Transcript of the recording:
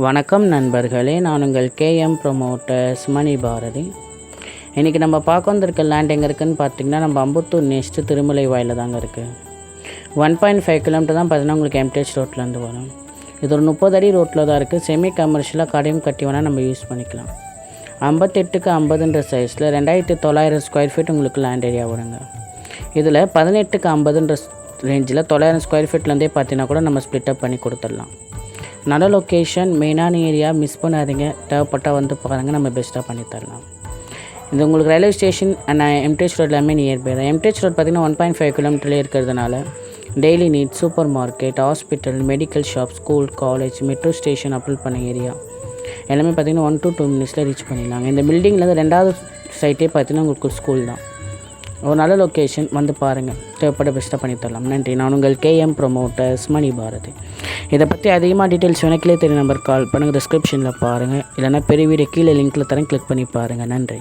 வணக்கம் நண்பர்களே, நான் உங்கள் கேஎம் ப்ரொமோட்டர்ஸ் மணி பாரதி. இன்றைக்கி நம்ம பார்க்க வந்திருக்க லேண்ட் எங்கே இருக்குதுன்னு பார்த்திங்கன்னா, நம்ம அம்பத்தூர் நெக்ஸ்ட்டு திருமலை வாயில் தாங்க இருக்குது. 1.5 கிலோமீட்டர் தான் பார்த்தீங்கன்னா உங்களுக்கு எம்டிஹெச் ரோட்லேருந்து வரும். இது ஒரு 30 அடி ரோட்டில் தான் இருக்குது. செமி கமர்ஷியலாக கடையும் கட்டி வேணால் நம்ம யூஸ் பண்ணிக்கலாம். 58க்கு 50ன்ற சைஸில் 2900 ஸ்கொயர் ஃபீட் உங்களுக்கு லேண்ட் ஏரியா வருங்க. இதில் 18க்கு 50ன்ற ரேஞ்சில் 900 ஸ்கொயர் ஃபீட்லேருந்தே பார்த்தீங்கன்னா கூட நம்ம ஸ்ப்ளிட்டப் பண்ணி கொடுத்துடலாம். நல்ல லொக்கேஷன், மெயினான ஏரியா, மிஸ் பண்ணாதீங்க. தேவைப்பட்டால் வந்து பாருங்கள், நம்ம பெஸ்ட்டாக பண்ணி தரலாம். இது உங்களுக்கு railway station and MTH road எல்லாமே நியர்பை தான். எம்டிஹெச் ரோட் பார்த்திங்கன்னா 1.5 கிலோமீட்டர்லேயே இருக்கிறதுனால daily need, super market, hospital, medical shop, school, college, metro station அப்ரோல் பண்ண ஏரியா எல்லாமே பார்த்திங்கன்னா 1 to 2 மினிட்ஸில் ரீச் பண்ணிடலாங்க. இந்த பில்டிங்கில் ரெண்டாவது சைட்டே பார்த்திங்கன்னா உங்களுக்கு ஸ்கூல் தான். ஒரு நல்ல லொக்கேஷன், வந்து பாருங்கள். தேவைப்பட்ட பெஸ்ட்டாக பண்ணி தரலாம். நன்றி. நான் உங்கள் கேஎம் ப்ரொமோட்டர்ஸ் மணி பாரதி. இதை பற்றி அதிகமாக டீட்டெயில்ஸ் எனக்குள்ளே தெரிய நம்பர் கால் பண்ணுங்கள். டிஸ்கிரிப்ஷனில் பாருங்கள், இல்லைனா பெரிய வீடியோ கீழே லிங்க்கில் தரேன், கிளிக் பண்ணி பாருங்கள். நன்றி.